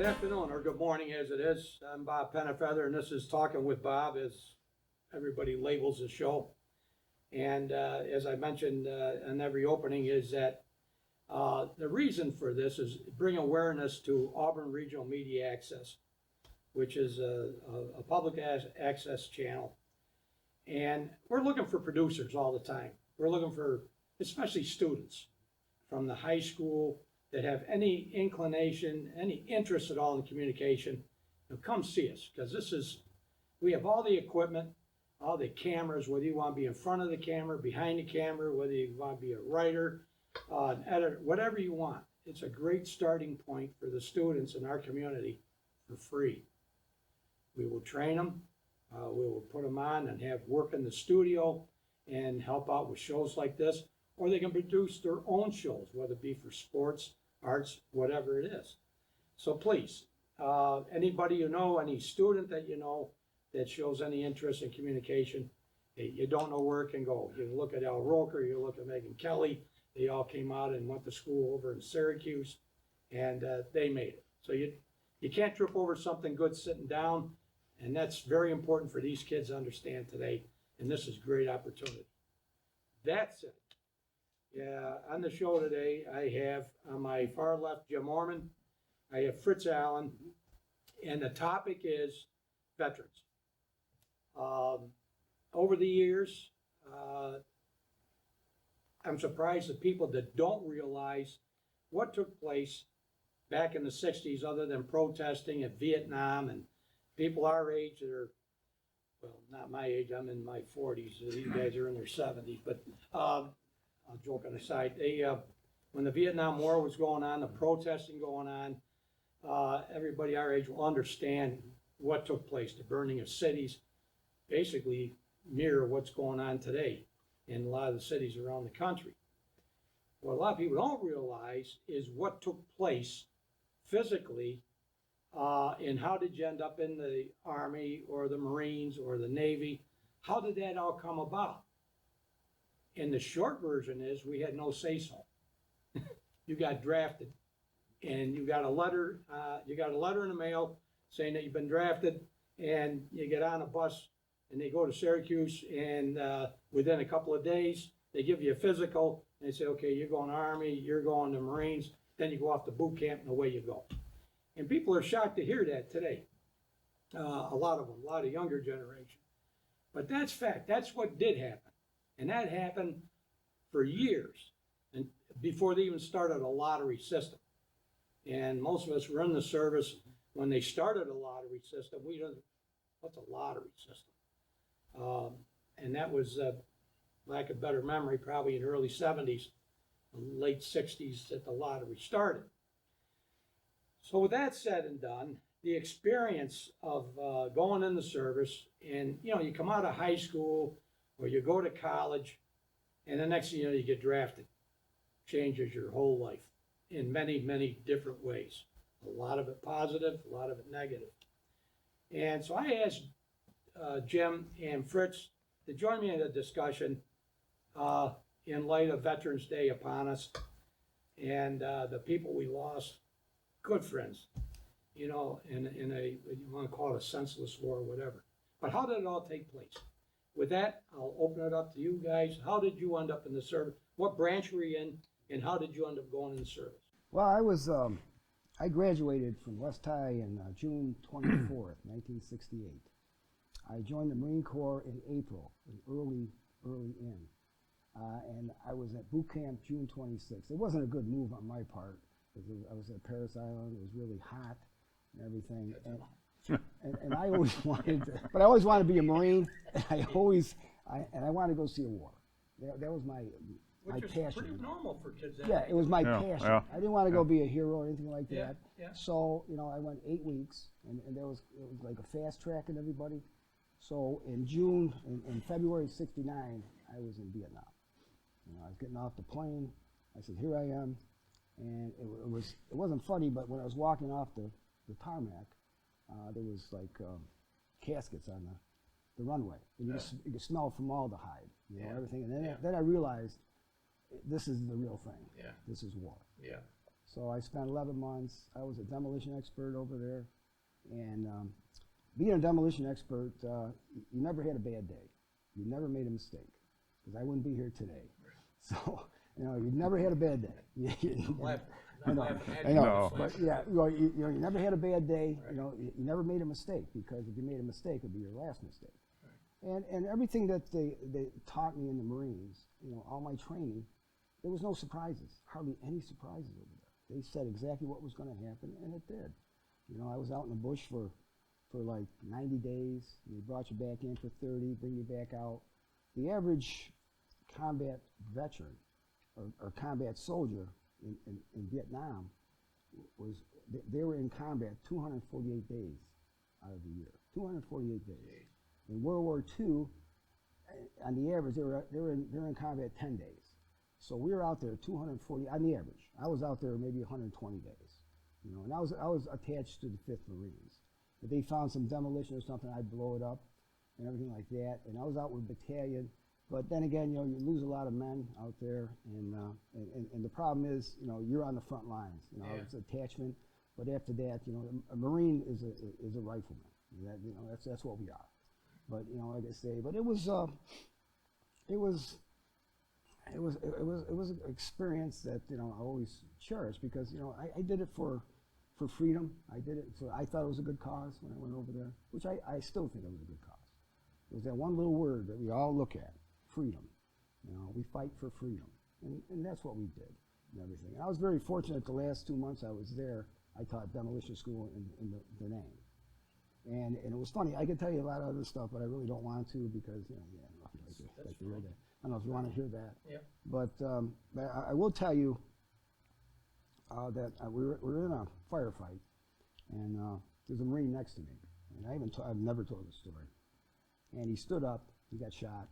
Good afternoon, or good morning as it is. I'm Bob Penefeather, and this is Talking with Bob, as everybody labels the show. And as I mentioned in every opening, is that the reason for this is bring awareness to Auburn Regional Media Access, which is a public access channel. And we're looking for producers all the time. We're looking for especially students from the high school that have any inclination, any interest at all in communication. Come see us, because we have all the equipment, all the cameras, whether you want to be in front of the camera, behind the camera, whether you want to be a writer, an editor, whatever you want. It's a great starting point for the students in our community for free. We will train them, we will put them on and have work in the studio and help out with shows like this, or they can produce their own shows, whether it be for sports, arts, whatever it is. So please, anybody you know, any student that you know that shows any interest in communication, you don't know where it can go. You look at Al Roker, you look at Megan Kelly, they all came out and went to school over in Syracuse, and they made it. So you can't trip over something good sitting down, and that's very important for these kids to understand today, and this is a great opportunity. That's it. Yeah, on the show today, I have on my far left Jim Orman, I have Fritz Allen, and the topic is veterans. Over the years, I'm surprised at people that don't realize what took place back in the 60s other than protesting at Vietnam, and people our age that are, well, not my age, I'm in my 40s, these guys are in their 70s, but joking aside, when the Vietnam War was going on, the protesting going on, everybody our age will understand what took place. The burning of cities basically mirror what's going on today in a lot of the cities around the country. What a lot of people don't realize is what took place physically, and how did you end up in the Army or the Marines or the Navy? How did that all come about? And the short version is we had no say-so. You got drafted, and you got a letter. You got a letter in the mail saying that you've been drafted, and you get on a bus, and they go to Syracuse, and within a couple of days, they give you a physical, and they say, okay, you're going to Army, you're going to Marines, then you go off to boot camp, and away you go. And people are shocked to hear that today. A lot of them, a lot of younger generation. But that's fact. That's what did happen. And that happened for years, and before they even started a lottery system. And most of us were in the service when they started a lottery system. We didn't, what's a lottery system? And that was, lack of better memory, probably in the early 70s, late 60s that the lottery started. So with that said and done, the experience of going in the service, and you come out of high school, or you go to college, and the next thing you know, you get drafted. Changes your whole life in many, many different ways. A lot of it positive, a lot of it negative. And so I asked Jim and Fritz to join me in a discussion in light of Veterans Day upon us, and the people we lost, good friends, in a, you want to call it a senseless war or whatever. But how did it all take place? With that, I'll open it up to you guys. How did you end up in the service? What branch were you in, and how did you end up going in the service? Well, I graduated from West High in June 24th, 1968. I joined the Marine Corps in April, early in. And I was at boot camp June 26th. It wasn't a good move on my part, because I was at Paris Island. It was really hot and everything. And I always wanted to, but I always wanted to be a Marine, and I wanted to go see a war. That was my Which is passion. pretty normal for kids. Yeah, it was my passion. Yeah. I didn't want to go be a hero or anything like that. Yeah. So, I went 8 weeks, and it was like a fast track and everybody. So in February of '69, I was in Vietnam. I was getting off the plane. I said, here I am. And it wasn't funny, but when I was walking off the tarmac, there was like caskets on the runway, and you could smell formaldehyde, everything. And then I realized this is the real thing. Yeah. This is war. Yeah. So I spent 11 months. I was a demolition expert over there. And being a demolition expert, you never had a bad day. You never made a mistake, because I wouldn't be here today. So, you know, you never had a bad day. I know, but yeah, you never had a bad day. Right. You know, you never made a mistake, because if you made a mistake, it'd be your last mistake. Right. And everything that they taught me in the Marines, you know, all my training, there was no surprises, hardly any surprises over there. They said exactly what was going to happen, and it did. You know, I was out in the bush for like 90 days. They brought you back in for 30, bring you back out. The average combat veteran or combat soldier in Vietnam they were in combat 248 days out of the year. 248 days. In World War II, on the average, they're in combat 10 days. So we were out there 240 on the average. I was out there maybe 120 days. You know, and I was attached to the 5th Marines. If they found some demolition or something, I'd blow it up and everything like that. And I was out with battalion. But then again, you know, you lose a lot of men out there, and the problem is, you know, you're on the front lines. You know, it's attachment. But after that, you know, a Marine is a rifleman. That, you know, that's what we are. But you know, like I say, but it was an experience that, you know, I always cherish, because, you know, I did it for freedom. I did it for, I thought it was a good cause when I went over there, which I still think it was a good cause. It was that one little word that we all look at, freedom. You know, we fight for freedom, and that's what we did and everything. And I was very fortunate the last 2 months I was there. I taught demolition school in the name. And it was funny. I could tell you a lot of other stuff, but I really don't want to, because, you know, I don't know if you like to hear that. I don't know if you want to hear that. Yeah. But I will tell you that we were in a firefight, and there's a Marine next to me, and I've never told this story. And he stood up. He got shot.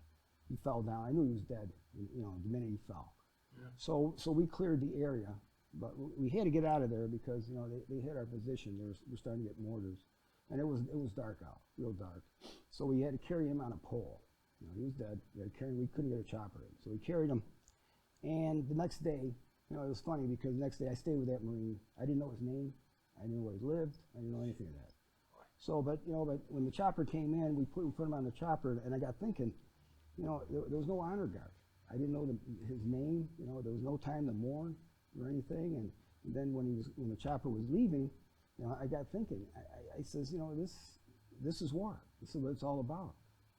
He fell down. I knew he was dead, you know, the minute he fell. Yeah. So we cleared the area, but we had to get out of there, because, you know, they hit our position. We're starting to get mortars, and it was dark out, real dark. So we had to carry him on a pole. You know, he was dead. We had to carry him. We couldn't get a chopper in, so we carried him. And the next day, you know, it was funny, because the next day I stayed with that Marine. I didn't know his name. I didn't know where he lived. I didn't know anything of that. So, but when the chopper came in, we put him on the chopper, and I got thinking, you know, there was no honor guard. I didn't know his name. You know, there was no time to mourn or anything. And then when the chopper was leaving, you know, I got thinking. I says, you know, this is war. This is what it's all about.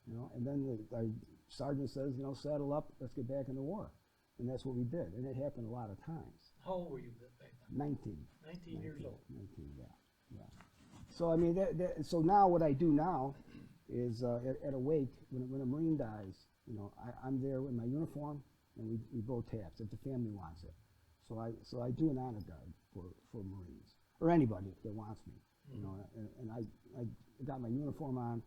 You know, and then our sergeant says, you know, saddle up. Let's get back in the war. And that's what we did. And it happened a lot of times. How old were you back then? 19. 19 years old. 19, yeah. So I mean, so now what I do now is at a wake, when a Marine dies, you know, I'm there with my uniform, and we blow taps if the family wants it. So I do an honor guard for Marines, or anybody that wants me. You know, and I got my uniform on.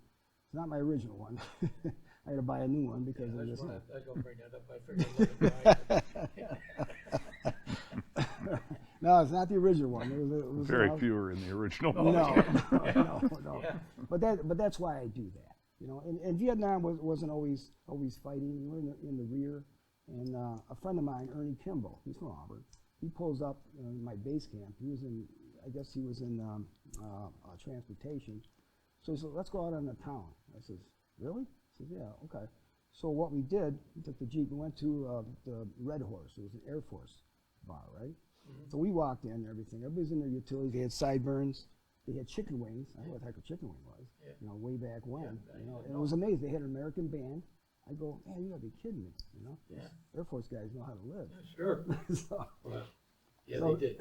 It's not my original one. I had to buy a new one because of this. I don't bring that up. I figured No, it's not the original one. It was Very few are in the original one. No. Yeah. But that's why I do that. You know, and Vietnam wasn't always fighting. We were in the rear, and a friend of mine, Ernie Kimball, he's from Auburn. He pulls up in my base camp. I guess he was in transportation. So he said, let's go out on the town. I says, really? He says, yeah, okay. So what we did, we took the Jeep, we went to the Red Horse. It was an Air Force bar, right? Mm-hmm. So we walked in and everything. Everybody's in their utilities. They had sideburns. They had chicken wings. I don't know what the heck a chicken wing was, you know, way back when. Yeah, you know, and it was amazing. They had an American band. I go, man, you gotta be kidding me, you know? Yeah. Air Force guys know how to live. Yeah, sure. They did.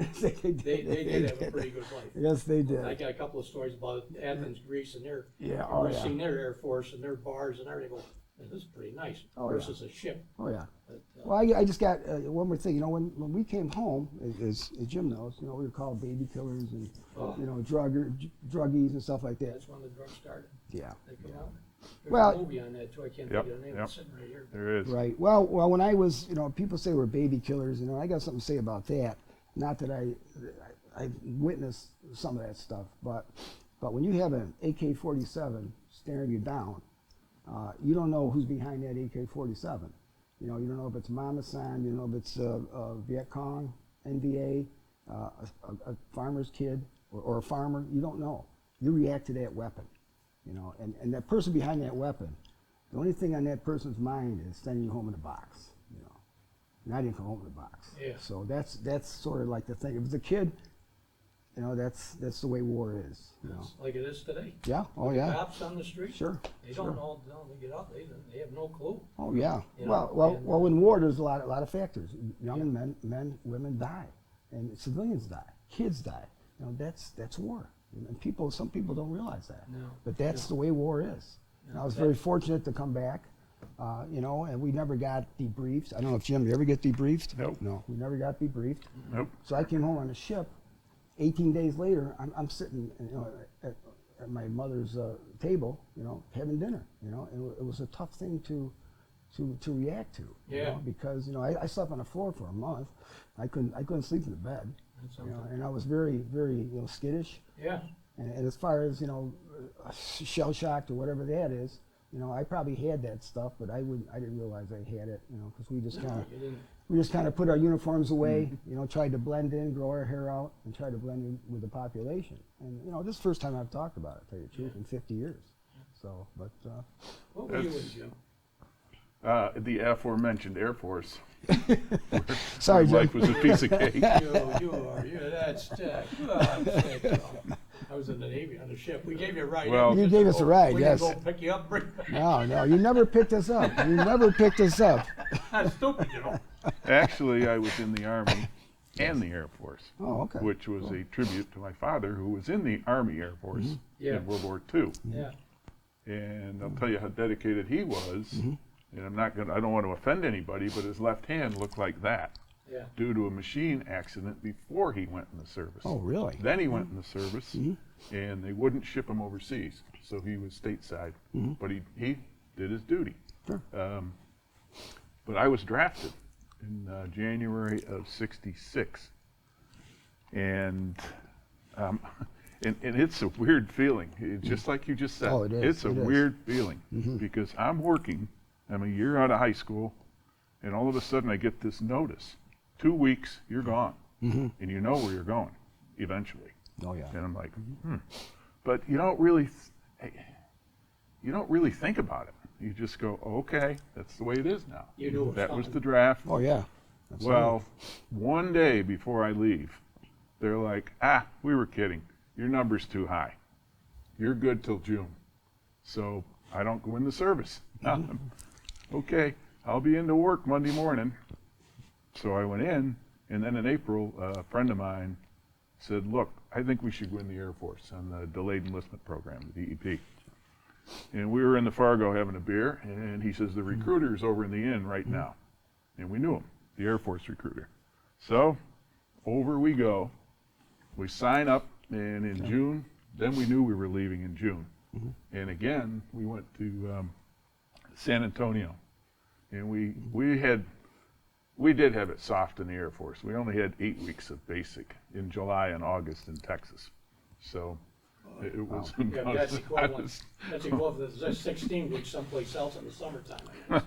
they did have a pretty good life. Yes, they did. I got a couple of stories about Athens, Greece, and their seeing their Air Force and their bars and everything. Man, this is pretty nice versus a ship. Oh yeah. But, well, I just got one more thing. You know, when we came home, as Jim knows, you know, we were called baby killers and you know, druggies and stuff like that. That's when the drugs started. Yeah. They come out. There's Well, a movie on that too. I can't think of the name. It's sitting right here. There is. Right. Well, when I was, you know, people say we're baby killers. You know, I got something to say about that. Not that I witnessed some of that stuff, but when you have an AK-47 staring you down, you don't know who's behind that AK-47. You know, you don't know if it's Mama San, you don't know if it's Viet Cong, NVA, a farmer's kid or a farmer, you don't know. You react to that weapon, you know, and that person behind that weapon, the only thing on that person's mind is sending you home in a box, you know, not even home in a box. Yeah. So that's sort of like the thing. If it's a kid, you know, that's the way war is, you know. It's like it is today. Yeah, oh yeah. Cops on the street. Sure. They sure. don't know, they get out, they have no clue. Oh yeah. You know, Well, in war there's a lot of factors. Young men, women die, and civilians die, kids die. You know, that's war. And some people don't realize that. No. But that's the way war is. And I was very fortunate to come back, you know, and we never got debriefed. I don't know if Jim, you ever get debriefed? Nope. No, we never got debriefed. Nope. So I came home on a ship. 18 days later, I'm sitting, you know, at my mother's table, you know, having dinner. You know, and it was a tough thing to react to. You Yeah. know, because you know I slept on the floor for a month. I couldn't sleep in the bed. That's You know, something. and I was very you know skittish. Yeah. And as far as, you know, shell shocked or whatever that is, you know, I probably had that stuff, but I didn't realize I had it, you know, because we just kind of put our uniforms away, you know, tried to blend in, grow our hair out, and try to blend in with the population. And you know, this is the first time I've talked about it, to tell you the truth, in 50 years. So, but What were you in, That's- Jim? The aforementioned Air Force. sorry, My life Jim. was a piece of cake. That's I was in the Navy on the ship. We gave you a ride. Well- You gave us a ride, we yes. We go pick you up, bring you back. No, you never picked us up. You never picked us up. That's stupid, you know. Actually, I was in the Army and the Air Force, Oh, okay. which was a tribute to my father, who was in the Army Air Force Yeah. in World War II. Yeah. And I'll tell you how dedicated he was. And I don't want to offend anybody, but his left hand looked like that Yeah. due to a machine accident before he went in the service. Oh, really? Then he went in the service, and they wouldn't ship him overseas, so he was stateside. But he did his duty. Sure. But I was drafted in January of '66, and it's a weird feeling. Just like you just said, Oh, it is. it's a It is. weird feeling because I'm working. I'm a year out of high school, and all of a sudden I get this notice: 2 weeks, you're gone, and you know where you're going eventually. Oh, yeah. And I'm like, but you don't really think about it. You just go, okay, that's the way it is now. You knew it was that was coming. the draft. Oh, yeah. Well, one day before I leave, they're like, we were kidding. Your number's too high. You're good till June. So I don't go in the service. Okay, I'll be into work Monday morning. So I went in, and then in April, a friend of mine said, look, I think we should go in the Air Force on the Delayed Enlistment Program, the DEP. And we were in the Fargo having a beer, and he says, the recruiter's over in the inn right now. And we knew him, the Air Force recruiter. So over we go. We sign up, and in June, then we knew we were leaving in June. And again, we went to San Antonio. And we did have it soft in the Air Force. We only had 8 weeks of basic in July and August in Texas. So it was Yeah, that's equivalent. That's equivalent to 16 weeks someplace else in the summertime, I guess.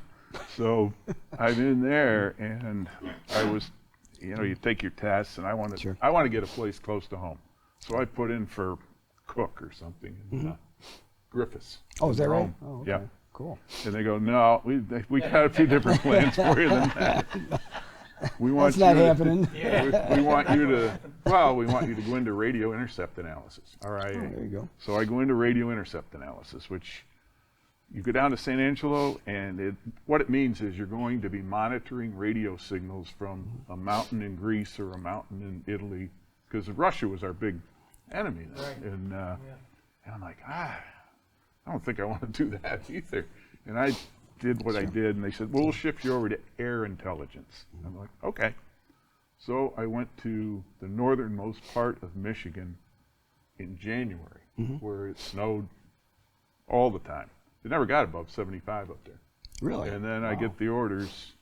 So I'm in there, and I was, you take your tests, and I want to get a place close to home. So I put in for cook or something in Griffiths. Oh, is that right? Rome. Oh, okay. Yeah. Cool. And they go, no, we got a few different plans for you than that. We want That's not you to- happening. we want you to go into radio intercept analysis, RIA. Oh, there you go. So I go into radio intercept analysis, which you go down to San Angelo, and what it means is you're going to be monitoring radio signals from a mountain in Greece or a mountain in Italy, because Russia was our big enemy then. Right. And I'm like, I don't think I want to do that either. And I did what I did, and they said, well, we'll shift you over to air intelligence. I'm like, okay. So I went to the northernmost part of Michigan in January, where it snowed all the time. It never got above 75 up there. Really? And then I get the orders,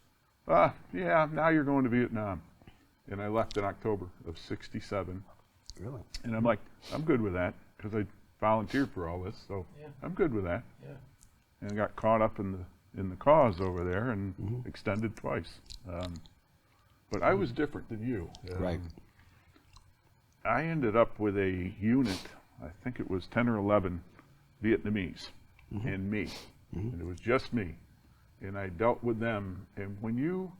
now you're going to Vietnam. And I left in October of '67. Really? And I'm like, I'm good with that, because I volunteered for all this, so Yeah. I'm good with that. Yeah. And I got caught up in the cause over there and extended twice. But I was different than you. Right. I ended up with a unit, I think it was 10 or 11 Vietnamese and me. And it was just me. And I dealt with them. And when you,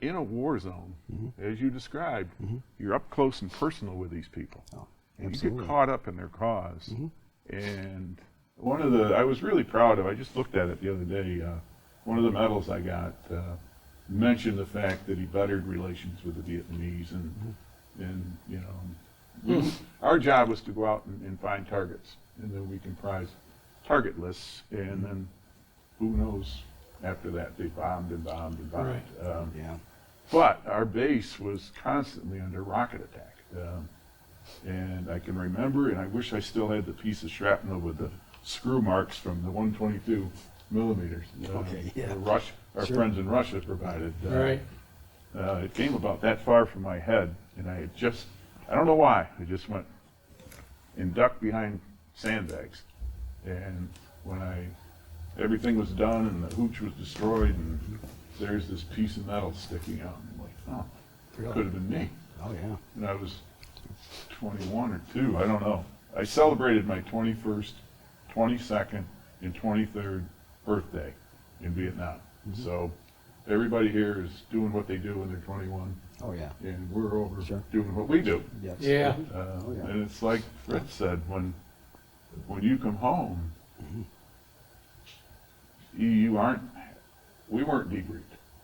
in a war zone, as you described, you're up close and personal with these people. Oh, And you absolutely. get caught up in their cause. And one of the, I was really proud of, I just looked at it the other day, one of the medals I got mentioned the fact that he bettered relations with the Vietnamese. And you know, our job was to go out and find targets. And then we comprised target lists. And then who knows after that, they bombed and bombed and bombed. Right. Yeah. But our base was constantly under rocket attack. And I can remember, and I wish I still had the piece of shrapnel with the screw marks from the 122 millimeters. Okay, yeah. Our Sure. friends in Russia provided. Right. It came about that far from my head, and I had just, I don't know why, I just went and ducked behind sandbags. And when everything was done and the hooch was destroyed, and there's this piece of metal sticking out, and I'm like, oh, Really? could have been me. Oh, yeah. And I was 21 or 2, I don't know. I celebrated my 21st, 22nd, and 23rd birthday in Vietnam. So everybody here is doing what they do when they're 21, Oh, yeah. and we're over Sure. doing what we do. Yes. Yeah. Oh, yeah. And it's like Fritz said, when you come home, you aren't, we weren't debriefed.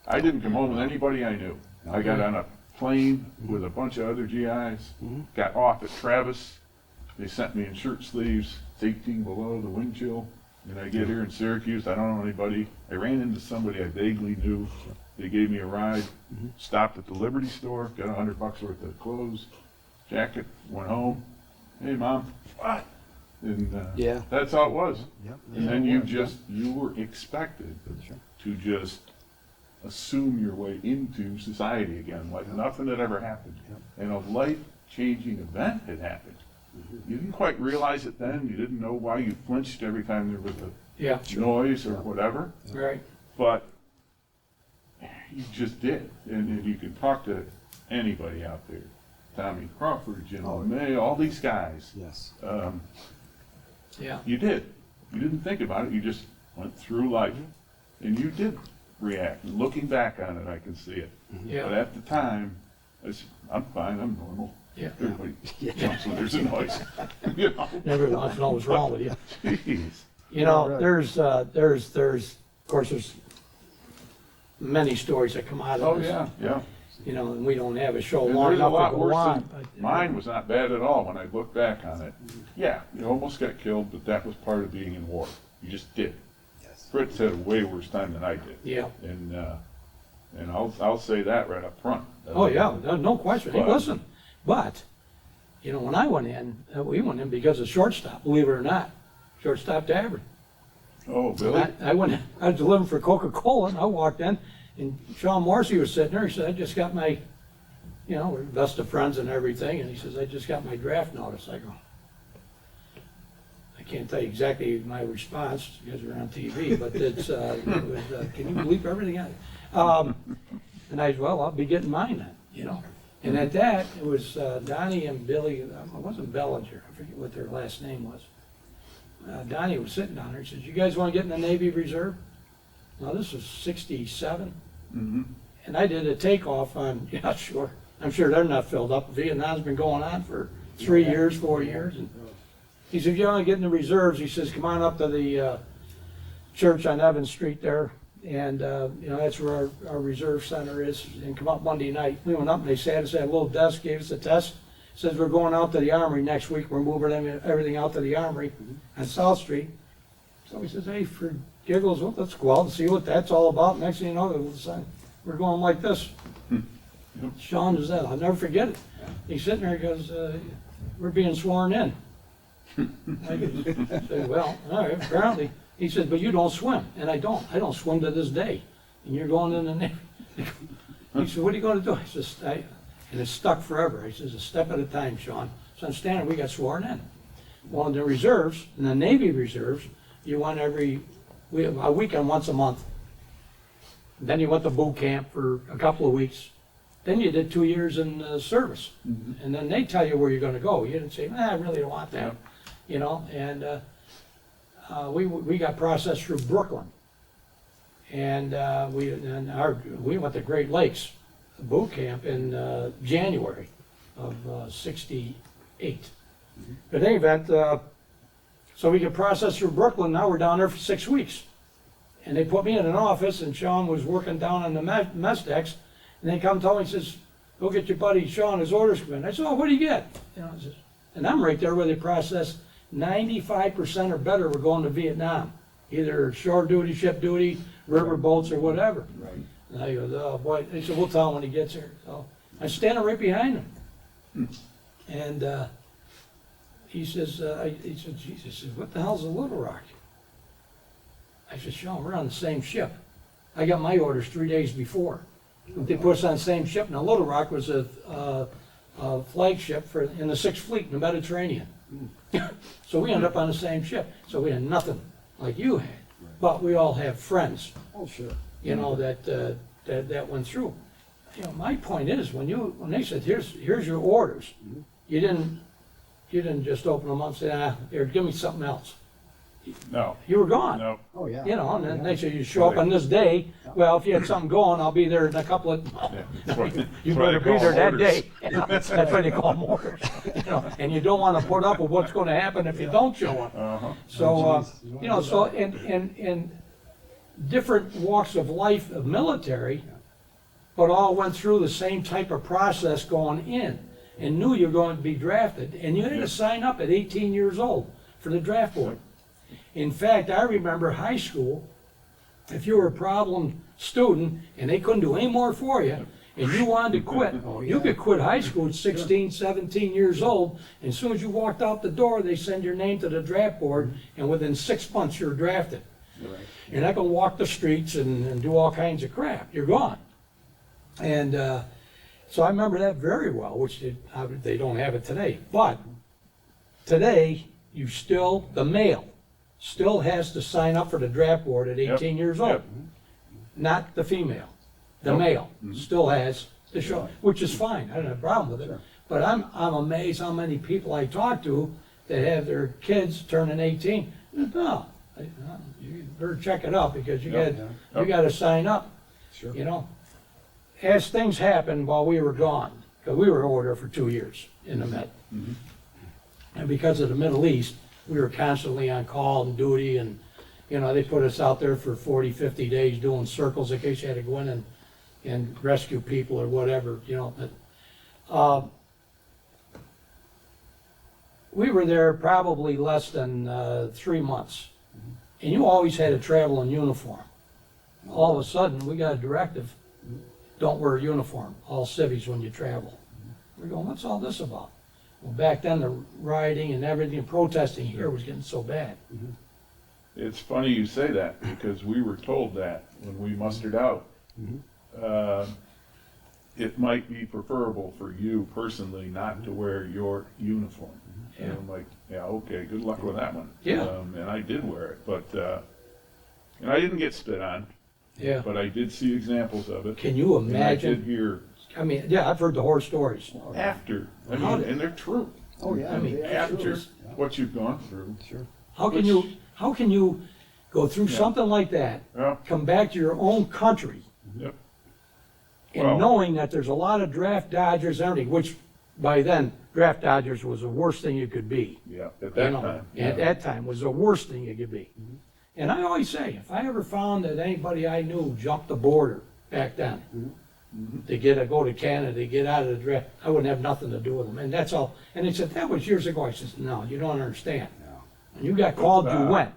I didn't come home with anybody I knew. I got on a plane with a bunch of other GIs, got off at Travis. They sent me in shirt sleeves. It's 18 below, the wind chill. And I get here in Syracuse, I don't know anybody. I ran into somebody I vaguely knew. They gave me a ride, stopped at the Liberty store, got $100 worth of clothes, jacket, went home. Hey, Mom, what? And Yeah. that's how it was. Yep. And then you were expected Sure. to just assume your way into society again, like nothing had ever happened. And a life-changing event had happened. You didn't quite realize it then. You didn't know why you flinched every time there was Yeah. a noise or whatever, Right. but you just did. And you can talk to anybody out there. Tommy Crawford, Jim LeMay, all these guys. Yes. Yeah. You did. You didn't think about it. You just went through life. And you did react. Looking back on it, I can see it. But Yeah. at the time, I'm fine, I'm normal. Yeah. Everybody jumps when there's a noise. You know? Never wants to know what's wrong with you. Jeez. You know, Right. there's, of course, there's many stories that come out Oh, of this. yeah, yeah. You know, and we don't have a show And long there's a enough lot to go worse on. than, but, mine was not bad at all when I look back on it. Yeah, you almost got killed, but that was part of being in war. You just did. Yes. Fritz had a way worse time than I did. Yeah. And I'll say that right up front. Oh, yeah, no question. Hey, But- listen, but, you know, when I went in, we went in because of shortstop, believe it or not. Shortstop tavern. Oh, Billy? I went in, I was delivering for Coca-Cola, and I walked in, and Sean Morrissey was sitting there. He said, I just got my, you know, we're best of friends and everything, and he says, I just got my draft notice. I go, I can't tell you exactly my response, because we're on TV, but it was, can you believe everything? And I said, well, I'll be getting mine then, you know. And at that, it was Donnie and Billy, it wasn't Bellinger, I forget what their last name was. Donnie was sitting down there, he says, you guys want to get in the Navy Reserve? Now, this was 67, and I did a takeoff on, yeah, sure, I'm sure they're not filled up. Vietnam's been going on for 3 years, 4 years, and he said, if you want to get in the reserves, he says, come on up to the church on Evans Street there, and, you know, that's where our reserve center is, and come up Monday night. We went up, and they sat us at a little desk, gave us a test, says, we're going out to the Armory next week, we're moving everything out to the Armory on South Street. So he says, hey, for giggles, well, let's go out and see what that's all about. Next thing you know, we're going like this. Sean is that, I'll never forget it. He's sitting there, he goes, we're being sworn in. I said, well, all right, apparently. He said, but you don't swim, and I don't swim to this day, and you're going in the Navy. He said, what are you going to do? I said, and it's stuck forever. He says, a step at a time, Sean. So I'm standing, we got sworn in. Well, in the reserves, in the Navy reserves, you went a weekend once a month. Then you went to boot camp for a couple of weeks. then you did 2 years in service. And then they tell you where you're gonna go. You didn't say, I really don't want that, you know, and we got processed through Brooklyn. And we went to Great Lakes boot camp in January of '68. But in any event, so we could process through Brooklyn. Now we're down there for 6 weeks. And they put me in an office, and Sean was working down on the mess decks. And they come tell me, he says, go get your buddy Sean, his orders come in. I said, oh, what do you get? You know, and I'm right there where they process 95% or better were going to Vietnam. Either shore duty, ship duty, river boats, or whatever. Right. And I go, oh boy. They said, we'll tell him when he gets here. So I'm standing right behind him. And he says, Jesus, what the hell's a Little Rock? I said, Sean, we're on the same ship. I got my orders 3 days before. They put us on the same ship. Now, Little Rock was a flagship in the 6th Fleet in the Mediterranean. So we ended up on the same ship. So we had nothing like you had. But we all have friends, Oh, sure. you know, that went through. You know, my point is, when they said, here's your orders, you didn't just open them up and say, here, give me something else. No, You were gone. no. Oh, yeah. You know, and then they said, you show up on this day, well, if you had something going, I'll be there in a couple of, Yeah, that's what- you that's why better they be call there them that orders. day. You know, that's why they call them orders. You know, and you don't wanna put up with what's gonna happen if you don't show up. Uh-huh. So, you know, so in different walks of life of military, but all went through the same type of process going in and knew you were going to be drafted. And you had to sign up at 18 years old for the draft board. In fact, I remember high school, if you were a problem student and they couldn't do any more for you, and you wanted to quit, you could quit high school at 16, 17 years old, and as soon as you walked out the door, they send your name to the draft board, and within 6 months, you're drafted. You're not gonna walk the streets and do all kinds of crap, you're gone. And so I remember that very well, which they don't have it today. But today, the male still has to sign up for the draft board at 18 years old. Yep. Not the female. The Nope. male still has to show, which is fine, I don't have a problem with it. Sure. But I'm amazed how many people I talk to that have their kids turning 18. No, you better check it out because you Yep. you gotta sign up, Sure. you know. As things happened while we were gone, because we were over there for 2 years in the Met. And because of the Middle East, we were constantly on call and duty, and, you know, they put us out there for 40, 50 days doing circles in case you had to go in and rescue people or whatever, you know, but, we were there probably less than 3 months. And you always had to travel in uniform. All of a sudden, we got a directive, don't wear a uniform, all civvies when you travel. We're going, what's all this about? Well, back then, the rioting and everything, protesting here was getting so bad. It's funny you say that, because we were told that when we mustered out. It might be preferable for you personally not to wear your uniform. And I'm like, yeah, okay, good luck with that one. Yeah. And I did wear it, but, and I didn't get spit on, Yeah. but I did see examples of it. Can you And I did imagine? hear I mean, yeah, I've heard the horror stories. after, I How mean, did- and they're true. Oh, yeah. I mean, yeah, After sure. what you've gone through. Sure. How can Which- how can you go through Yeah. something like that, Yeah. come back to your own country, Yep. and Well- knowing that there's a lot of draft dodgers and everything, which by then, draft dodgers was the worst thing you could be. Yeah, at You that know, time. At that time was the worst thing you could be. And I always say, if I ever found that anybody I knew jumped the border back then, to go to Canada, to get out of the draft, I wouldn't have nothing to do with them. And that's all. And they said, that was years ago. I said, no, you don't understand. When you got called, you went.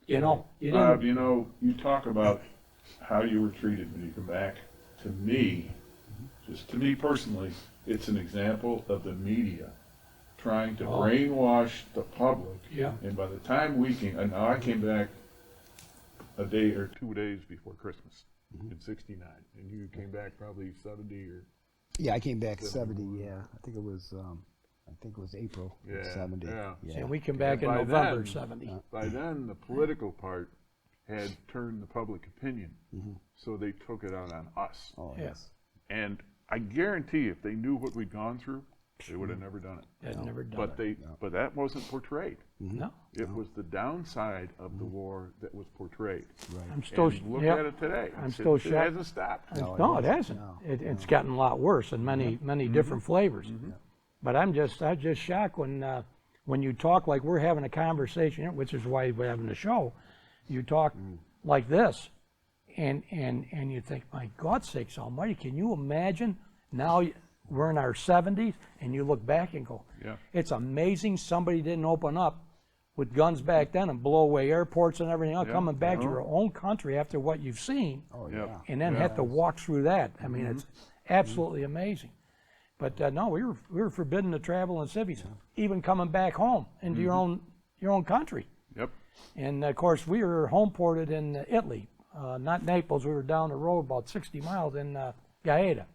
You know, you didn't. You know, you talk about how you were treated when you come back. To me, just to me personally, it's an example of the media trying to Oh. brainwash the public. Yeah. And by the time we came, and now I came back a day or 2 days before Christmas in '69, and you came back probably 70 or Yeah, I came back 70, yeah. I think it was April of Yeah, 70. yeah. And we came back in by November then- '70. By then, the political part had turned the public opinion, so they took it out on us. Oh, Yeah. yes. And I guarantee if they knew what we'd gone through, they would have never done it. I'd never done it. But that wasn't portrayed. No. It was the downside of the war that was portrayed. Right. I'm still, And look yep. at it today. I'm still It shocked. hasn't stopped. No, it hasn't. No, It's gotten a lot worse in many different flavors. But I'm just shocked when you talk like we're having a conversation, which is why we're having the show. You talk like this, and you think, my God sakes almighty, can you imagine now we're in our 70s and you look back and go, Yeah. it's amazing somebody didn't open up with guns back then and blow away airports and everything else, Yeah. coming back to your own country after what you've seen, Oh, Yep. yeah. and then have to walk through that. I mean, it's absolutely amazing. But no, we were forbidden to travel in civvies, even coming back home into your own country. Yep. And of course, we were home ported in Italy, not Naples. We were down the road about 60 miles in Gaeta.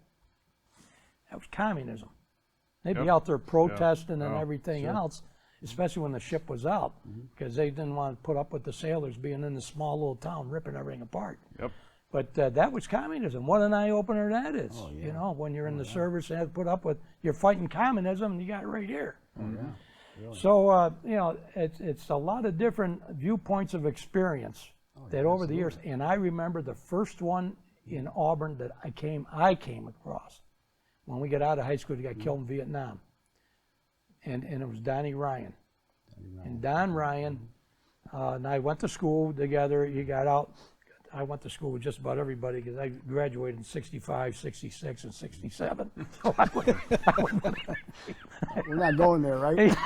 That was communism. They'd be Yep. out there protesting and Oh, everything else, especially when the ship was out, because they didn't want to put up with the sailors being in the small little town ripping everything apart. Yep. But that was communism. What an eye-opener that is. You know, when you're in the service and have to put up with, you're fighting communism, and you got it right here. So, you know, it's a lot of different viewpoints of experience that over the years, and I remember the first one in Auburn that I came across when we got out of high school. He got killed in Vietnam, and it was Donnie Ryan. And Don Ryan and I went to school together. He got out. I went to school with just about everybody because I graduated in 65, 66, and 67. So We're not going there, right?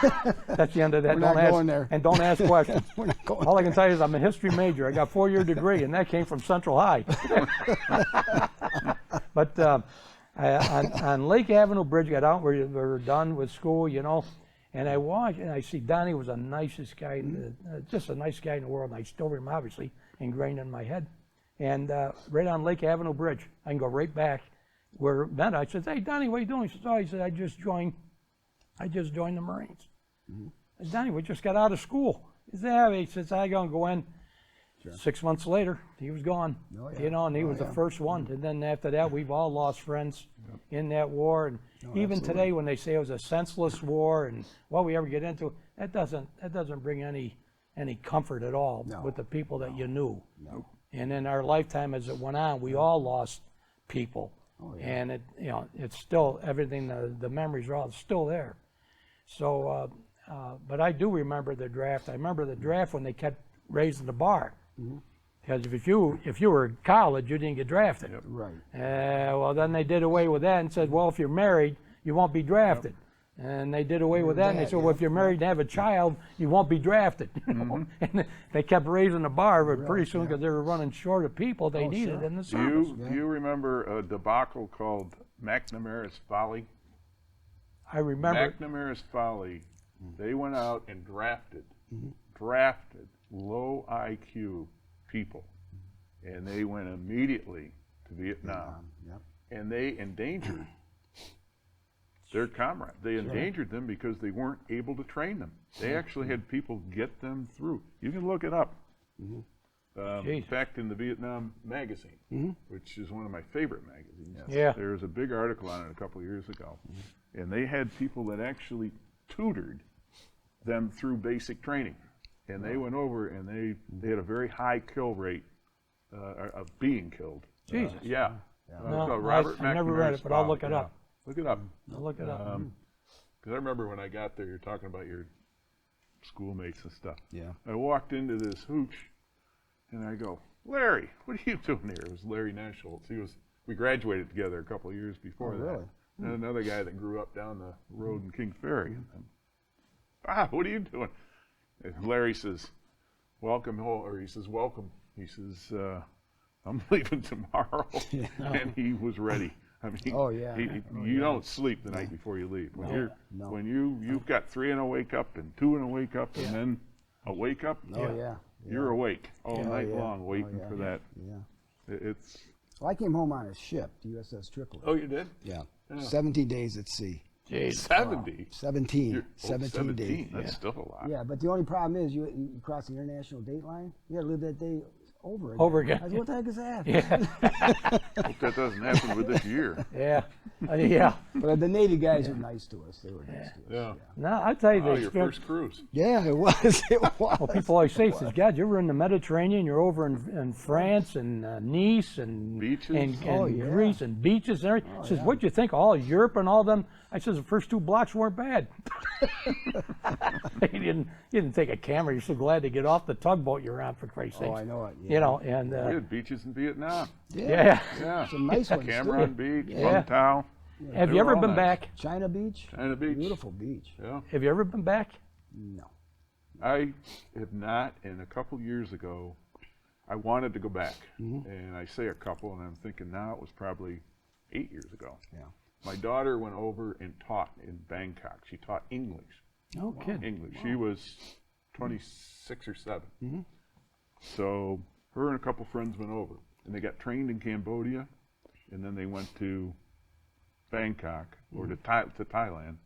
that's the end of that. We're not Don't ask, going there. And don't ask questions. We're not going All I can tell you is I'm a history major. I got a 4-year degree, and that came from Central High. But on Lake Avenue Bridge, got out, we were done with school, you know, and I watched, and I see Donnie was the nicest guy, just a nice guy in the world, and I still remember, obviously, ingrained in my head. And right on Lake Avenue Bridge, I can go right back where then I said, "Hey, Donnie, what are you doing?" He says, "Oh," he said, I just joined the Marines." I said, "Donnie, we just got out of school." He said, "Yeah." He says, "I gonna go in." 6 months later, he was gone. Oh, yeah. You know, and he Oh, was the yeah. first one. And then after that, we've all lost friends in that war. And even today, when they say it was a senseless war and what we ever get into, that doesn't bring any comfort at all No. with the people that you knew. No. And in our lifetime, as it went on, we all lost people. Oh, yeah. And it, you know, it's still everything. The memories are all still there. So, but I do remember the draft. I remember the draft when they kept raising the bar. Because if you were in college, you didn't get drafted. Right. Well, then they did away with that and said, well, if you're married, you won't be drafted. And they did away with that, and they said, well, if you're married and have a child, you won't be drafted. You know? And they kept raising the bar, but pretty soon, because they were running short of people they needed in the service. Do you remember a debacle called McNamara's Folly? I remember. McNamara's Folly. They went out and drafted low IQ people, and they went immediately to Vietnam, Yep. and they endangered their comrades. They endangered them because they weren't able to train them. They actually had people get them through. You can look it up. In fact, in the Vietnam magazine, which is one of my favorite magazines, Yeah. there was a big article on it a couple of years ago, and they had people that actually tutored them through basic training. And they went over and they had a very high kill rate of being killed. Jesus. Yeah. No, Robert I never read McNamara's it, but I'll Folly. look it up. Look it up. I'll look it up. Because I remember when I got there, you're talking about your schoolmates and stuff. Yeah. I walked into this hooch, and I go, "Larry, what are you doing here?" It was Larry Nashholtz. We graduated together a couple of years before Oh, that. really? And another guy that grew up down the road in King Ferry. And, what are you doing? And Larry says, "Welcome home," or he says, "Welcome." He says, "I'm leaving tomorrow," and he was ready. I mean, Oh, yeah. you don't sleep the night before you leave. When No. when you've got 3 and a wake up and 2 and a wake up and then a wake up, Oh, yeah. you're awake all night yeah. long waiting yeah. for that. Yeah. It's Well, I came home on a ship, the USS Tripoli. oh, you did Yeah. 17 days at sea. Jeez. 70. 17. You're- 17 days. That's still a lot. Yeah, but the only problem is you cross the international date line. You got to live that day over again. Over again. I said, what the heck is that? Yeah, Hope that doesn't happen with this year. yeah, yeah. But the Navy guys were nice to us. They were nice to us. Yeah. No, I tell you, Oh, the your experience. first cruise. Yeah, it was. It was. Well, people always say, says, God, you were in the Mediterranean, you're over in France and Nice and Beaches. and Oh, yeah. Greece and beaches and everything. Says, yeah. what'd you think? All of Europe and all them? I says, the first 2 blocks weren't bad. You didn't take a camera. You're so glad to get off the tugboat you're on, for Christ's sake. Oh, I know it. Yeah. You know, and We had beaches in Vietnam. yeah. Yeah. Some nice ones, Cameron too. Beach, Yeah. Lung Tao. Have They you were ever all been nice. back? China Beach. China Beach. Beautiful beach. Yeah. Have you ever been back? No. I have not, and a couple years ago, I wanted to go back. And I say a couple, and I'm thinking now it was probably 8 years ago. Yeah. My daughter went over and taught in Bangkok. She taught English. No kidding. English. She was 26 or 7. So her and a couple friends went over, and they got trained in Cambodia, and then they went to Bangkok or to Thailand,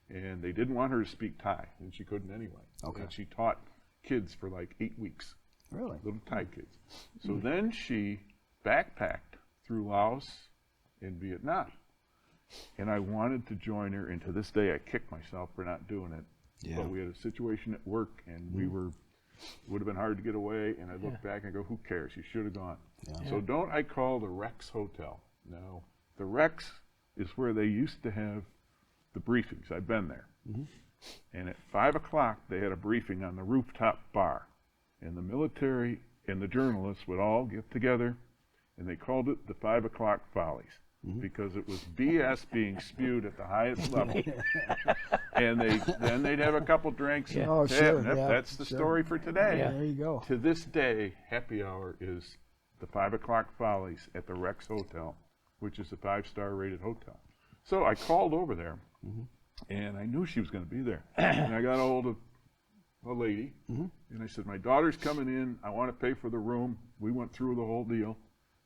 and they didn't want her to speak Thai, and she couldn't anyway. Okay. And she taught kids for like 8 weeks, Really? little Thai kids. So then she backpacked through Laos and Vietnam, and I wanted to join her, and to this day I kick myself for not doing it. Yeah. But we had a situation at work, and would have been hard to get away, and I look back and I go, who cares? You should have gone. Yeah. So don't I call the Rex Hotel? No. The Rex is where they used to have the briefings. I've been there. And at 5 o'clock, they had a briefing on the rooftop bar. And the military and the journalists would all get together, and they called it the 5 o'clock follies. Because it was BS being spewed at the highest level. And then they'd have a couple drinks. And Oh, sure, yeah, that's the sure. story for today. Yeah. There you go. To this day, happy hour is the 5 o'clock follies at the Rex Hotel, which is a 5-star rated hotel. So I called over there, and I knew she was going to be there. And I got a hold of a lady, and I said, my daughter's coming in. I want to pay for the room. We went through the whole deal,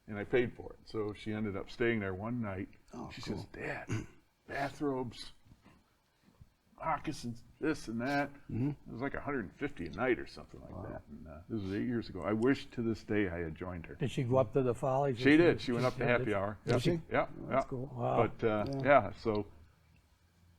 and I paid for it. So she ended up staying there one night. She says, Dad, bathrobes, moccasins, this and that. It was like $150 a night or something like that. And this was 8 years ago. I wish to this day I had joined her. Did she go up to the follies? She did. She went up to happy hour. Did she? Yeah, That's yeah. cool. Wow. But yeah, so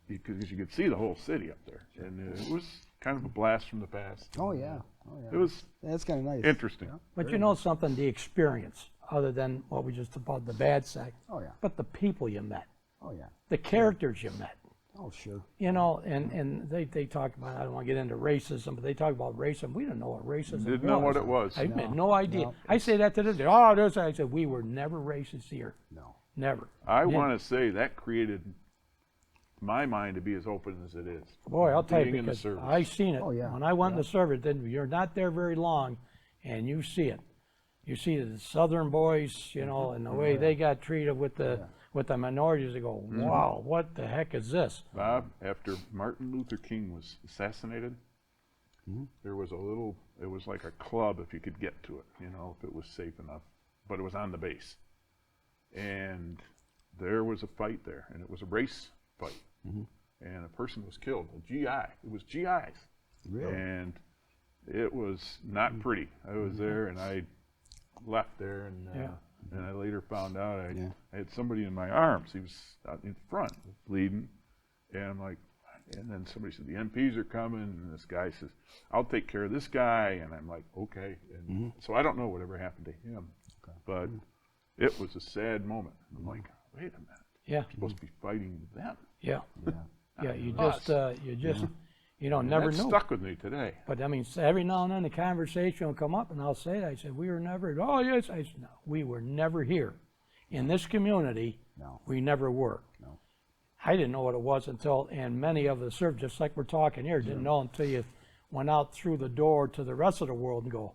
because you could see the whole city up there, and it was kind of a blast from the past. Oh, yeah. Oh, yeah. It was That's kind of nice. interesting. But you know something, the experience, other than what we just about the bad side, Oh, yeah. but the people you met, Oh, yeah. the characters you met. Oh, sure. You know, and they talk about, I don't want to get into racism, but they talk about racism. We didn't know what racism was. Didn't know what it was. I had no idea. no, I say that to this day. Oh, this. I said, we were never racist here. No. Never. I want to say that created my mind to be as open as it is. Boy, I'll tell you, Being in the because service. I seen it. Oh, yeah. When I went in the service, then you're not there very long, and you see it. You see the Southern boys, you know, and the way they got treated with the minorities. They go, wow, what the heck is this? Bob, after Martin Luther King was assassinated, there was it was like a club if you could get to it, you know, if it was safe enough, but it was on the base. And there was a fight there, and it was a race fight. And a person was killed, a GI. It was GIs. Really? And it was not pretty. I was there, and I left there, and I later found out I had somebody in my arms. He was out in front, bleeding, and I'm like, and then somebody said, the MPs are coming, and this guy says, I'll take care of this guy, and I'm like, okay. And so I don't know whatever happened to him, but it was a sad moment. I'm like, wait a minute, Yeah, I'm supposed to be fighting them. yeah, yeah. You Us. just, you know, And never that knew. stuck with me today. But I mean, every now and then the conversation will come up, and I'll say, I said, we were never. Oh yes, I said, no, we were never here. In this community, No. we never were. No. I didn't know what it was until, and many of the served, just like we're talking here, didn't know until you went out through the door to the rest of the world and go,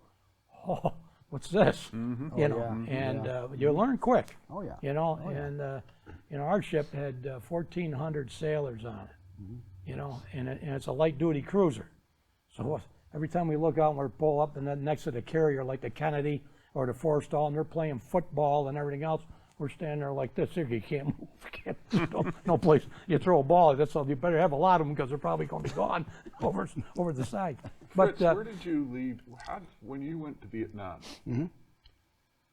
oh, what's this? You know, and you learn quick. Oh, yeah. You know, and you know, our ship had 1,400 sailors on it. You know, and it's a light duty cruiser. So every time we look out and we pull up, and then next to the carrier like the Kennedy or the Forrestal, and they're playing football and everything else, we're standing there like this. You can't move. No place. You throw a ball. That's all. You better have a lot of them because they're probably going to be gone over the side. But Fritz, where did you leave? When you went to Vietnam,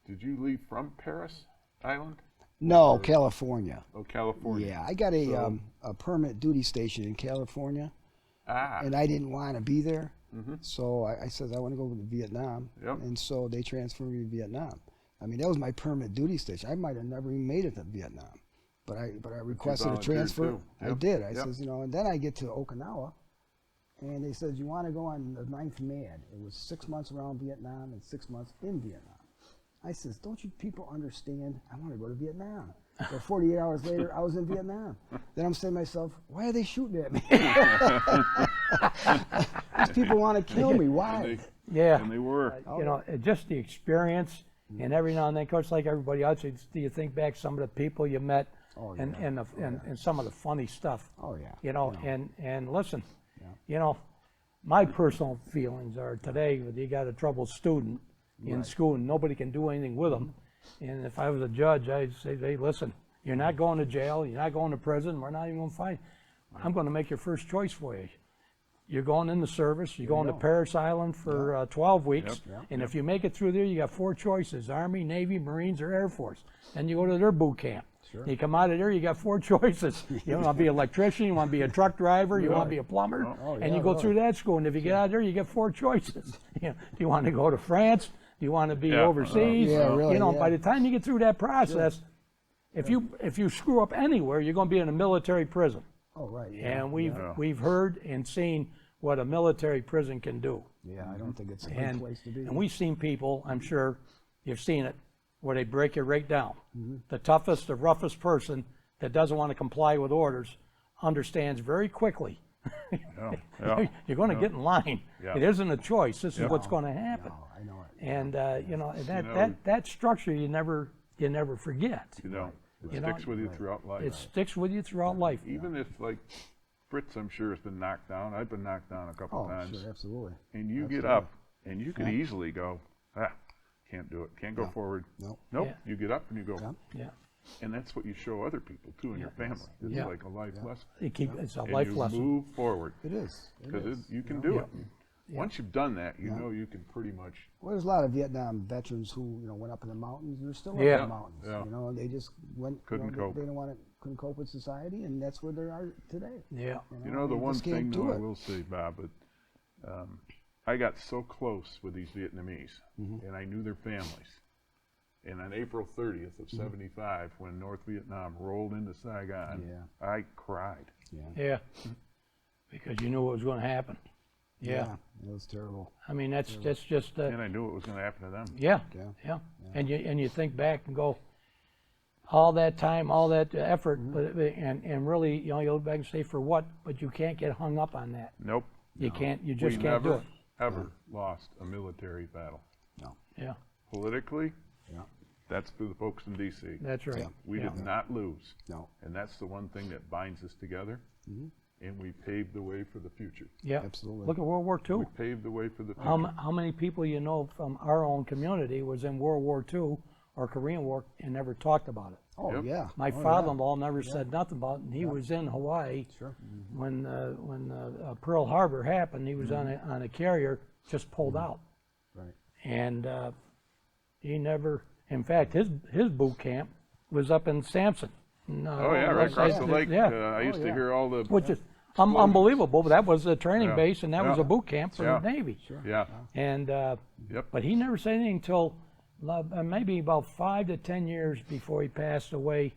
did you leave from Paris Island? No, California. Oh, California. Yeah, I got a permanent duty station in California, and I didn't want to be there. So I said I want to go to Vietnam, and so they transferred me to Vietnam. I mean, that was my permanent duty station. I might have never even made it to Vietnam, but I requested a transfer. Too. I did. I says, and then I get to Okinawa, and they said, you want to go on the 9th MAD. It was 6 months around Vietnam and 6 months in Vietnam. I says, don't you people understand? I want to go to Vietnam. So 48 hours later, I was in Vietnam. Then I'm saying to myself, why are they shooting at me? These people want to kill me. Why? And they were. Just the experience, and every now and then, Coach, like everybody else, do you think back some of the people you met, and some of the funny stuff. Oh yeah. And listen, my personal feelings are today, when you got a troubled student in school and nobody can do anything with them. And if I was a judge, I'd say, hey, listen, you're not going to jail, you're not going to prison, we're not even going to fight. I'm going to make your first choice for you. You're going in the service, you're going to Paris Island for 12 weeks, and if you make it through there, you got 4 choices: Army, Navy, Marines, or Air Force. Then you go to their boot camp. Sure. You come out of there, you got 4 choices. You want to be an electrician, you want to be a truck driver, you want to be a plumber, and you go through that school, and if you get out of there, you get 4 choices. Do you want to go to France? Do you want to be overseas? By the time you get through that process, if you screw up anywhere, you're going to be in a military prison. Oh, right. And we've heard and seen what a military prison can do. Yeah, I don't think it's a good place to be. And we've seen people, I'm sure you've seen it, where they break you right down. The toughest, the roughest person that doesn't want to comply with orders understands very quickly. You're going to get in line. It isn't a choice. This is what's going to happen. No, I know it. And that structure you never forget. It sticks with you throughout life. It sticks with you throughout life. Even if, like, Fritz, I'm sure, has been knocked down. I've been knocked down a couple times. Sure, absolutely. And you get up, and you could easily go, can't do it. Can't go forward. Nope. Yeah. You get up and you go. Yeah. And that's what you show other people, too, in your family. It's like a life lesson. It's a And life you lesson. move forward. It is. Because you can do it. Once you've done that, you know you can pretty much. Well, there's a lot of Vietnam veterans who went up in the mountains. They're still up in the mountains. Yeah. They just went. Couldn't cope. They couldn't cope with society, and that's where they are today. Yeah. The one thing though I will say, Bob, I got so close with these Vietnamese, and I knew their families. And on April 30th of '75, when North Vietnam rolled into Saigon, I cried. Yeah. Because you knew what was going to happen. Yeah. It was terrible. I mean, that's just. And I knew it was going to happen to them. Yeah. And you think back and go, all that time, all that effort, and really, you look back and say, for what? But you can't get hung up on that. Nope. You can't. You just We can't do never, it. ever lost a military battle. No. Yeah. Politically, that's through the folks in D.C. That's right. We did not lose. No. And that's the one thing that binds us together. And we paved the way for the future. Yeah. Absolutely. Look at World War II. We paved the way for the future. How many people from our own community was in World War II or Korean War and never talked about it? Oh, Yep. yeah. My father-in-law never said nothing about it, and he was in Hawaii Sure. when Pearl Harbor happened. He was on a carrier, just pulled out, Right. and he never. In fact, his boot camp was up in Sampson. Right across the lake. I used to hear all the. Which is unbelievable. But that was a training base, and that was a boot camp for the Navy. Sure. Yeah. And but he never said anything until maybe about 5 to 10 years before he passed away,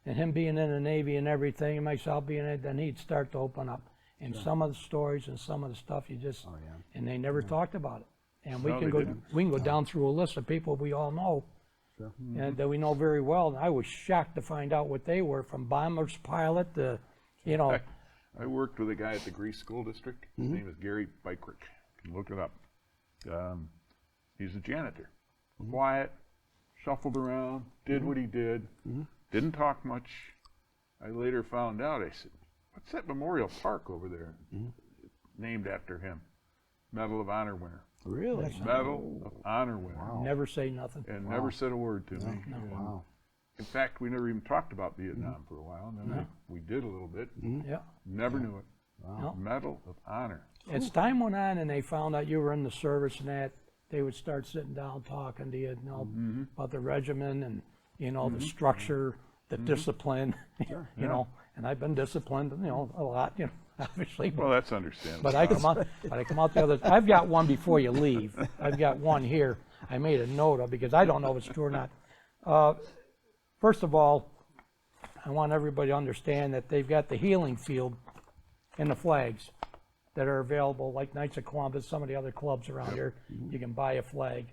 and him being in the Navy and everything, and myself being in it, then he'd start to open up. And some of the stories and some of the stuff you just, and they never talked about it. And we can go down through a list of people we all know, and that we know very well. And I was shocked to find out what they were, from bomber's pilot to, I worked with a guy at the Greece School District. His name is Gary Bykrick. You can look it up. He's a janitor. Quiet, shuffled around, did what he did, didn't talk much. I later found out, I said, what's that memorial park over there? Named after him. Medal of Honor winner. Really? Medal of Honor winner. never say nothing. And never said a word to me. Wow. In fact, we never even talked about Vietnam for a while, and then we did a little bit. Yeah. Never knew it. No. Medal of Honor. As time went on and they found out you were in the service and that, they would start sitting down talking to you, about the regimen and, the structure, the discipline, you know, and I've been disciplined, a lot, obviously. Well, that's understandable. But I come out the other, I've got one before you leave. I've got one here. I made a note of because I don't know if it's true or not. First of all, I want everybody to understand that they've got the healing field and the flags that are available, like Knights of Columbus, some of the other clubs around here. You can buy a flag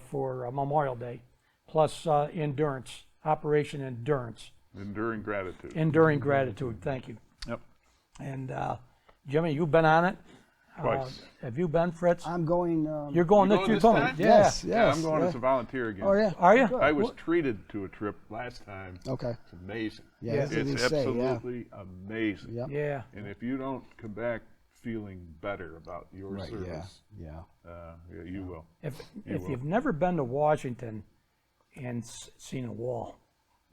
for Memorial Day, plus Endurance, Operation Endurance. Enduring gratitude. Enduring Gratitude, thank you. Yep. And Jimmy, you've been on it. Twice. Have you been, Fritz? I'm going. You're going You this, going you this told me. time? Yeah. Yes, Yeah, yes. I'm going as a volunteer again. Oh, yeah. Are you? I was treated to a trip last time. Okay. It's amazing. Yeah, that's what they It's say, yeah. absolutely amazing. Yep. Yeah. And if you don't come back feeling better about your Right, yeah, service, yeah. you will. If will. you've never been to Washington and seen a wall,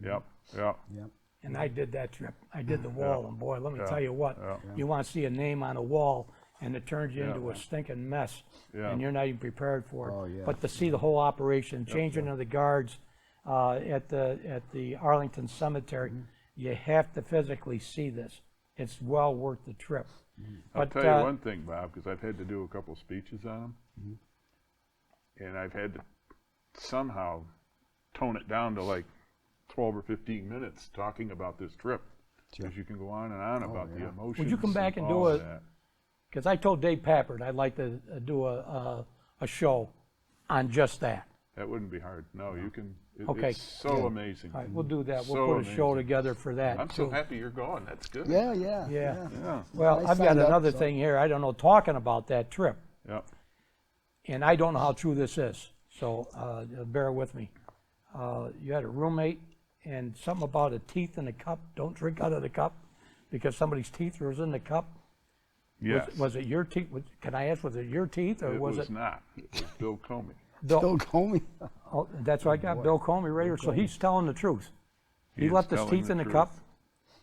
Yep, yep. Yep. and I did that trip. I did the wall, and boy, let me tell you what, yeah. you want to see a name on a wall, and it turns you Yeah. into a stinking mess, Yeah. and you're not even prepared for it. Oh, yeah. But to see the whole operation, changing of the guards at the Arlington Cemetery, you have to physically see this. It's well worth the trip. I'll But, tell you one thing, Bob, because I've had to do a couple speeches on them, and I've had to somehow tone it down to like 12 or 15 minutes talking about this trip, because you can go on and on about the emotions. Would you come back and do all of a- that. Because I told Dave Pappard I'd like to do a show on just that. That wouldn't be hard. No, you can. Okay. It's so amazing. All right, we'll do that. So We'll put a show amazing. together for that, I'm too. so happy you're going. That's good. Yeah, yeah. Yeah. Yeah. Well, I I've got signed up, another so- thing here. I don't know, talking about that trip, Yep. and I don't know how true this is, so bear with me. You had a roommate, and something about a teeth in a cup. Don't drink out of the cup, because somebody's teeth was in the cup. Yes. Was it your teeth? Can I ask, was it your teeth, or it was was it? not. It was Bill Comey. Bill Comey. Oh, that's why I got Bill Comey right here, so he's telling the truth. He is left his telling teeth in the truth. cup.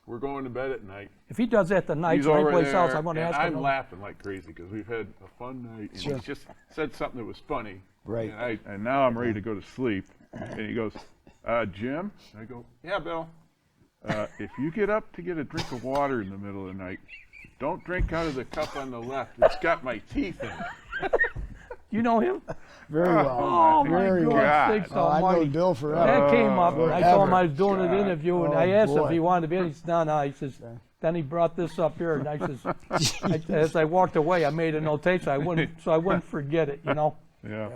We're going to bed at night. If he does that tonight, He's over someplace there, else, I'm going to and ask him. I'm laughing like crazy because we've had a fun night. And Sure. he's just said something that was funny. Right. And now I'm ready to go to sleep. And he goes, Jim? And I go, yeah, Bill. If you get up to get a drink of water in the middle of the night, don't drink out of the cup on the left. It's got my teeth in it. You know him? Very well. Oh, my Very God, well. sakes Oh, I know almighty. Bill forever. That came up, and I told him I was doing an God. interview, and Oh, I asked him if boy. he wanted to be in. He said, no, he says, then he brought this up here, and I says, as I walked away, I made a notation, so I wouldn't forget it, Yeah.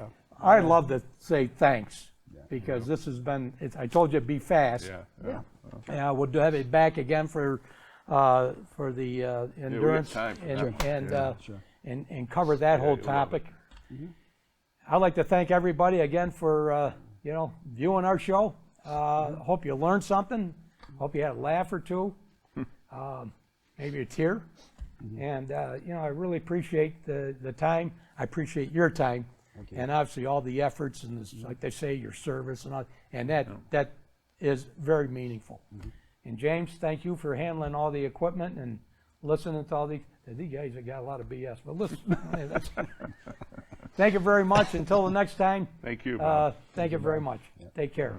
I'd love to say thanks, because this has been, I told you it'd be fast. Yeah. Yeah, we'll have it back again for the endurance time for and cover that whole you'll love topic. I'd like to thank everybody again for viewing our show. Hope you learned something. Hope you had a laugh or two, maybe a tear. And I really appreciate the time. I appreciate your time, and obviously all the efforts and this, like they say, your service and all. And that is very meaningful. And James, thank you for handling all the equipment and listening to all these guys have got a lot of BS. But listen, thank you very much. Until the next time. Thank you, Bob. Thank you very much. Take care.